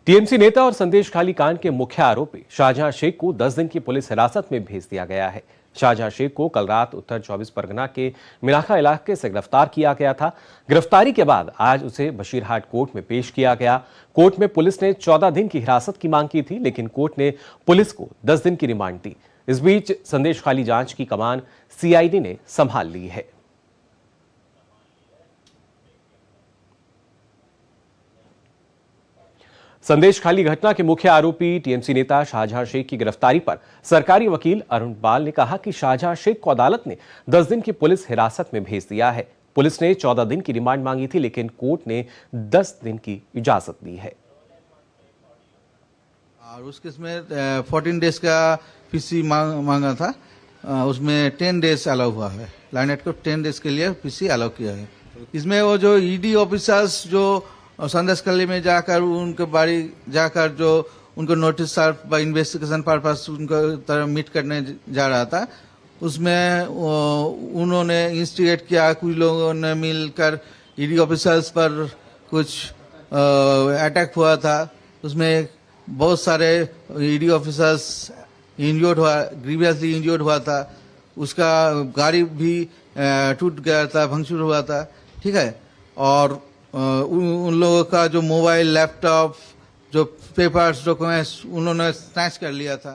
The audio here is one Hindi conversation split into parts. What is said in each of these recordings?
टीएमसी नेता और संदेश खाली कांड के मुख्य आरोपी शाहजहां शेख को 10 दिन की पुलिस हिरासत में भेज दिया गया है। शाहजहां शेख को कल रात उत्तर 24 परगना के मिलाखा इलाके से गिरफ्तार किया गया था। गिरफ्तारी के बाद आज उसे बशीरहाट कोर्ट में पेश किया गया। कोर्ट में पुलिस ने 14 दिन की हिरासत की मांग की थी, लेकिन कोर्ट ने पुलिस को 10 दिन की रिमांड दी। इस बीच संदेश खाली जांच की कमान सीआईडी ने संभाल ली है। संदेश खाली घटना के मुख्य आरोपी टीएमसी नेता शाहजहां शेख की गिरफ्तारी पर सरकारी वकील अरुण बाल ने कहा कि शाहजहां शेख को अदालत ने 10 दिन की पुलिस हिरासत में भेज दिया है। पुलिस ने 14 दिन की रिमांड मांगी थी, लेकिन कोर्ट ने 10 दिन की इजाजत दी है। और उस केस में 14 डेज का पीसी मांगा था, उसमें 10 डेज अलाउ हुआ है। लाइनेट को 10 डेज के लिए पीसी अलाउ किया है। इसमें वो जो ईडी ऑफिसर्स जो संदेश खाली में जाकर उनके बाड़ी जाकर जो उनको नोटिस सर्व इन्वेस्टिगेशन पर्पस उनको तरह मीट करने जा रहा था, उसमें उन्होंने इंस्टिगेट किया। कुछ लोगों ने मिलकर ईडी ऑफिसर्स पर कुछ अटैक हुआ था। उसमें बहुत सारे ईडी ऑफिसर्स इंजर्ड हुआ, ग्रीवियसली इंजर्ड हुआ था। उसका गाड़ी भी टूट गया था, भंगचूर हुआ था। ठीक है। और उन लोगों का जो मोबाइल, लैपटॉप, जो पेपर्स, डॉक्यूमेंट्स उन्होंने स्नैच कर लिया था।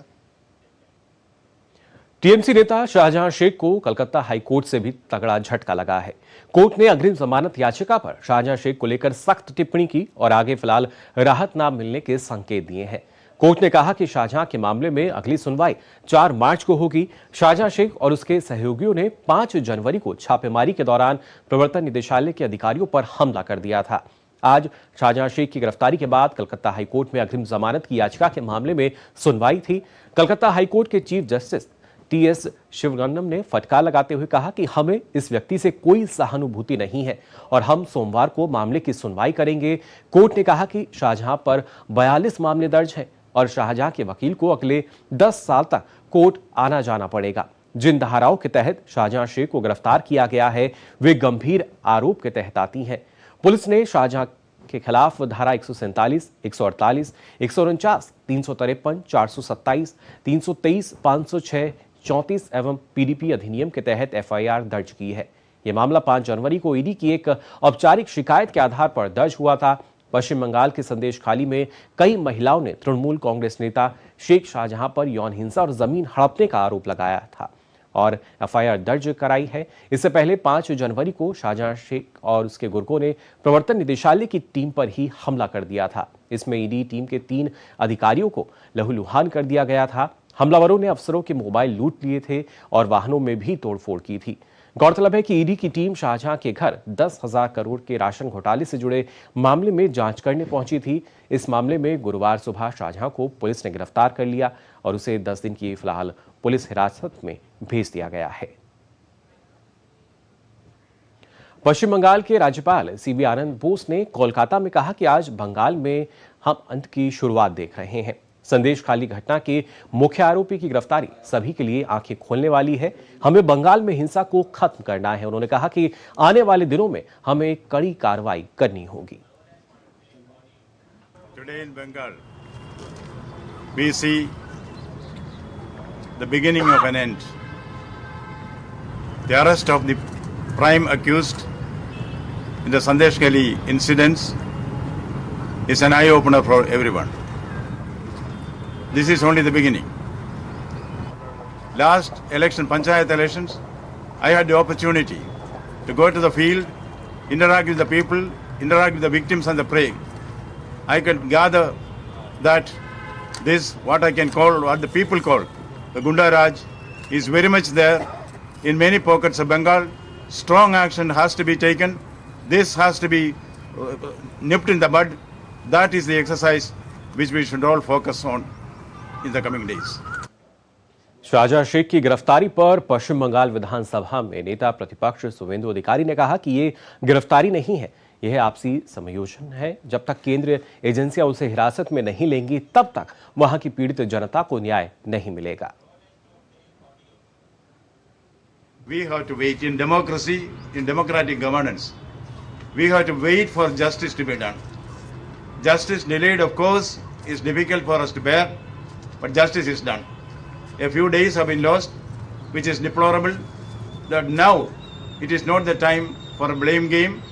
टीएमसी नेता शाहजहां शेख को कलकत्ता हाईकोर्ट से भी तगड़ा झटका लगा है। कोर्ट ने अग्रिम जमानत याचिका पर शाहजहां शेख को लेकर सख्त टिप्पणी की और आगे फिलहाल राहत न मिलने के संकेत दिए हैं। कोर्ट ने कहा कि शाहजहां के मामले में अगली सुनवाई 4 मार्च को होगी। शाहजहां शेख और उसके सहयोगियों ने 5 जनवरी को छापेमारी के दौरान प्रवर्तन निदेशालय के अधिकारियों पर हमला कर दिया था। आज शाहजहां शेख की गिरफ्तारी के बाद कलकत्ता हाईकोर्ट में अग्रिम जमानत की याचिका के मामले में सुनवाई थी। कलकत्ता हाईकोर्ट के चीफ जस्टिस टीएस शिवगन्नम ने फटकार लगाते हुए कहा कि हमें इस व्यक्ति से कोई सहानुभूति नहीं है और हम सोमवार को मामले की सुनवाई करेंगे। कोर्ट ने कहा कि शाहजहां पर 42 मामले दर्ज हैं और शाहजहां के वकील को अगले 10 साल तक कोर्ट आना जाना पड़ेगा। जिन धाराओं के तहत शाहजहां शेख को गिरफ्तार किया गया है वे गंभीर आरोप के तहत आती हैं। पुलिस ने शाहजहां के खिलाफ धारा 147, 148, 149, 353, 427, 323, 506, 34 एवं पीडीपी अधिनियम के तहत एफआईआर दर्ज की है। यह मामला 5 जनवरी को ईडी की एक औपचारिक शिकायत के आधार पर दर्ज हुआ था। पश्चिम बंगाल के संदेश खाली में कई महिलाओं ने तृणमूल कांग्रेस नेता शेख शाहजहां पर यौन हिंसा और जमीन हड़पने का आरोप लगाया था और एफआईआर दर्ज कराई है। इससे पहले 5 जनवरी को शाहजहां शेख और उसके गुर्गों ने प्रवर्तन निदेशालय की टीम पर ही हमला कर दिया था। इसमें ईडी टीम के 3 अधिकारियों को लहूलुहान कर दिया गया था। हमलावरों ने अफसरों के मोबाइल लूट लिए थे और वाहनों में भी तोड़फोड़ की थी। गौरतलब है कि ईडी की टीम शाहजहां के घर 10,000 करोड़ के राशन घोटाले से जुड़े मामले में जांच करने पहुंची थी। इस मामले में गुरुवार सुबह शाहजहां को पुलिस ने गिरफ्तार कर लिया और उसे 10 दिन की फिलहाल पुलिस हिरासत में भेज दिया गया है। पश्चिम बंगाल के राज्यपाल सीवी आनंद बोस ने कोलकाता में कहा कि आज बंगाल में हम अंत की शुरुआत देख रहे हैं। संदेश खाली घटना के मुख्य आरोपी की गिरफ्तारी सभी के लिए आंखें खोलने वाली है। हमें बंगाल में हिंसा को खत्म करना है। उन्होंने कहा कि आने वाले दिनों में हमें कड़ी कार्रवाई करनी होगी। Today in Bengal, we see the beginning of an end. The arrest of the prime accused in the Sandesh Khali incidents is an eye-opener for everyone. This is only the beginning. Last election, Panchayat elections, I had the opportunity to go to the field, interact with the people, interact with the victims and the prey. I could gather that this, what I can call, what the people call, the Gunda Raj, is very much there in many pockets of Bengal. Strong action has to be taken. This has to be nipped in the bud. That is the exercise which we should all focus on in the coming days. Shahjahan Sheikh की गिरफ्तारी पर पश्चिम बंगाल विधानसभा में नेता प्रतिपक्ष शुवेंदु अधिकारी ने कहा कि ये गिरफ्तारी नहीं है, यह आपसी समायोजन है। जब तक केंद्रीय एजेंसियां उसे हिरासत में नहीं लेंगी तब तक वहां की पीड़ित जनता को न्याय नहीं मिलेगा। We have to wait in democracy, in democratic governance. We have to wait for justice to be done. Justice delayed, of course, is difficult for us to bear, but justice is done. A few days have been lost, which is deplorable. That now it is not the time for a blame game.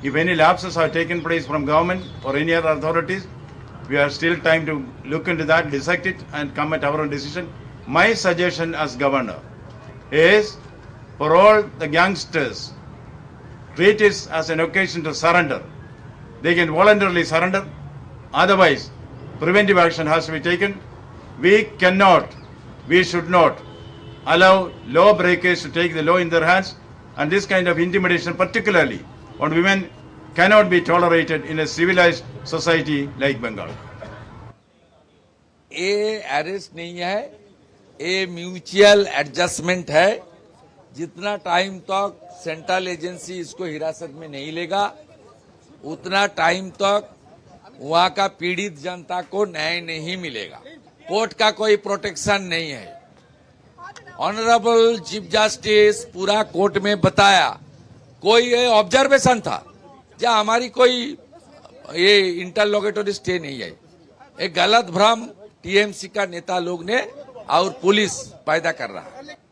If any lapses have taken place from government or any other authorities, we have still time to look into that, dissect it, and come at our own decision. My suggestion as governor is for all the youngsters, treat it as an occasion to surrender. They can voluntarily surrender. Otherwise, preventive action has to be taken. We should not allow law breakers to take the law in their hands, and this kind of intimidation, particularly on women, cannot be tolerated in a civilized society like Bengal. ये अरेस्ट नहीं है, ये म्यूचुअल एडजस्टमेंट है। जितना टाइम तक सेंट्रल एजेंसी इसको हिरासत में नहीं लेगा, उतना टाइम तक वहां का पीड़ित जनता को न्याय नहीं मिलेगा। कोर्ट का कोई प्रोटेक्शन नहीं है। ऑनरेबल चीफ जस्टिस पूरा कोर्ट में बताया, कोई ऑब्जर्वेशन था जहां हमारी कोई ये इंटरलोगेटरी स्टे नहीं है। एक गलत भ्रम टीएमसी का नेता लोग ने और पुलिस पैदा कर रहा है।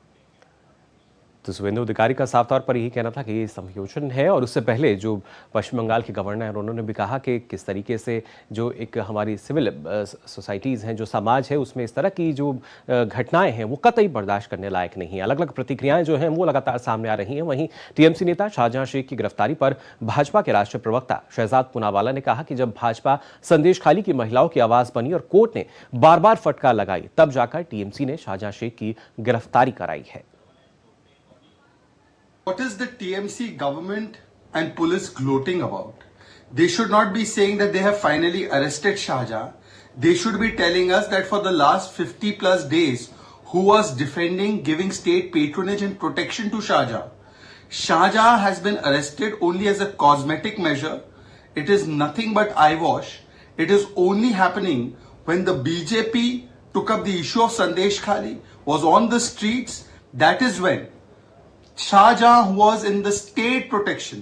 तो शुभेंदु अधिकारी का साफ तौर पर यही कहना था कि ये समायोजन है। और उससे पहले जो पश्चिम बंगाल के गवर्नर हैं उन्होंने भी कहा कि किस तरीके से जो एक हमारी सिविल सोसाइटीज़ हैं, जो समाज है, उसमें इस तरह की जो घटनाएं हैं वो कतई बर्दाश्त करने लायक नहीं है। अलग अलग प्रतिक्रियाएं जो हैं वो लगातार सामने आ रही हैं। वहीं टीएमसी नेता शाहजहां शेख की गिरफ्तारी पर भाजपा के राष्ट्रीय प्रवक्ता शहजाद पूनावाला ने कहा कि जब भाजपा संदेश खाली की महिलाओं की आवाज़ बनी और कोर्ट ने बार बार फटकार लगाई, तब जाकर टीएमसी ने शाहजहां शेख की गिरफ्तारी कराई है। What is the TMC government and police gloating about? They should not be saying that they have finally arrested Shahjahan. They should be telling us that for the last 50 plus days, who was defending giving state patronage and protection to Shahjahan. Shahjahan has been arrested only as a cosmetic measure. It is nothing but eyewash. It is only happening when the BJP took up the issue of Sandesh Khali, was on the streets. That is when Shahjahan, who was in the state protection,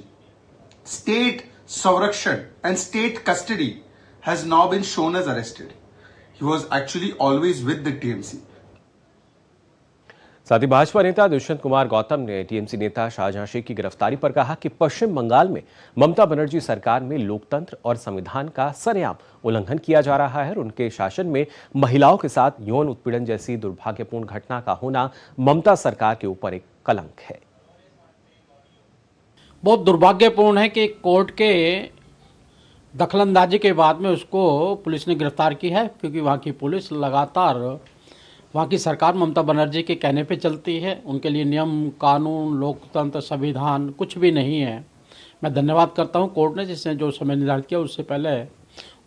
state Savrakshan and state custody, has now been shown as arrested. He was actually always with the TMC. साथ ही भाजपा नेता दुष्यंत कुमार गौतम ने टीएमसी नेता शाहजहां शेख की गिरफ्तारी पर कहा कि पश्चिम बंगाल में ममता बनर्जी सरकार में लोकतंत्र और संविधान का सरेआम उल्लंघन किया जा रहा है और उनके शासन में महिलाओं के साथ यौन उत्पीड़न जैसी दुर्भाग्यपूर्ण घटना का होना ममता सरकार के ऊपर एक कलंक है। बहुत दुर्भाग्यपूर्ण है कि कोर्ट के दखलंदाजी के बाद में उसको पुलिस ने गिरफ्तार की है, क्योंकि वहाँ की पुलिस लगातार, वहाँ की सरकार ममता बनर्जी के कहने पे चलती है। उनके लिए नियम, कानून, लोकतंत्र, संविधान कुछ भी नहीं है। मैं धन्यवाद करता हूँ कोर्ट ने, जिसने जो समय निर्धारित किया उससे पहले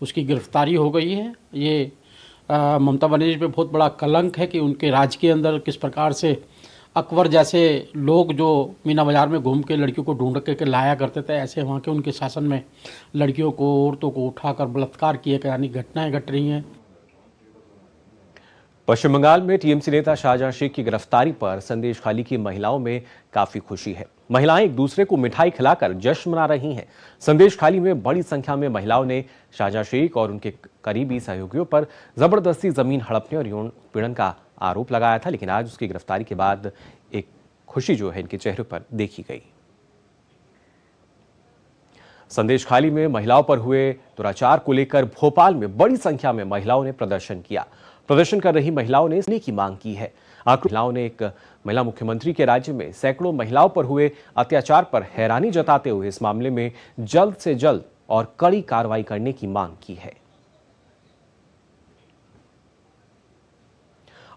उसकी गिरफ्तारी हो गई है। ये ममता बनर्जी पे बहुत बड़ा कलंक है कि उनके राज्य के अंदर किस प्रकार से अकबर जैसे लोग जो मीना बाजार में घूम के लड़कियों को ढूंढ के लाया करते थे, ऐसे वहाँ के उनके शासन में लड़कियों को, औरतों को उठाकर बलात्कार किए जाने की घटनाएं घट रही हैं। पश्चिम बंगाल में टीएमसी नेता शाहजहां शेख की गिरफ्तारी पर संदेश खाली की महिलाओं में काफी खुशी है। महिलाएं एक दूसरे को मिठाई खिलाकर जश्न मना रही हैं। संदेश खाली में बड़ी संख्या में महिलाओं ने शाहजहां शेख और उनके करीबी सहयोगियों पर जबरदस्ती जमीन हड़पने और यौन उत्पीड़न का आरोप लगाया था, लेकिन आज उसकी गिरफ्तारी के बाद एक खुशी जो है इनके चेहरे पर देखी गई। संदेश खाली में महिलाओं पर हुए दुराचार को लेकर भोपाल में बड़ी संख्या में महिलाओं ने प्रदर्शन किया। प्रदर्शन कर रही महिलाओं ने इसने की मांग की है। महिलाओं ने एक महिला मुख्यमंत्री के राज्य में सैकड़ों महिलाओं पर हुए अत्याचार पर हैरानी जताते हुए इस मामले में जल्द से जल्द और कड़ी कार्रवाई करने की मांग की है।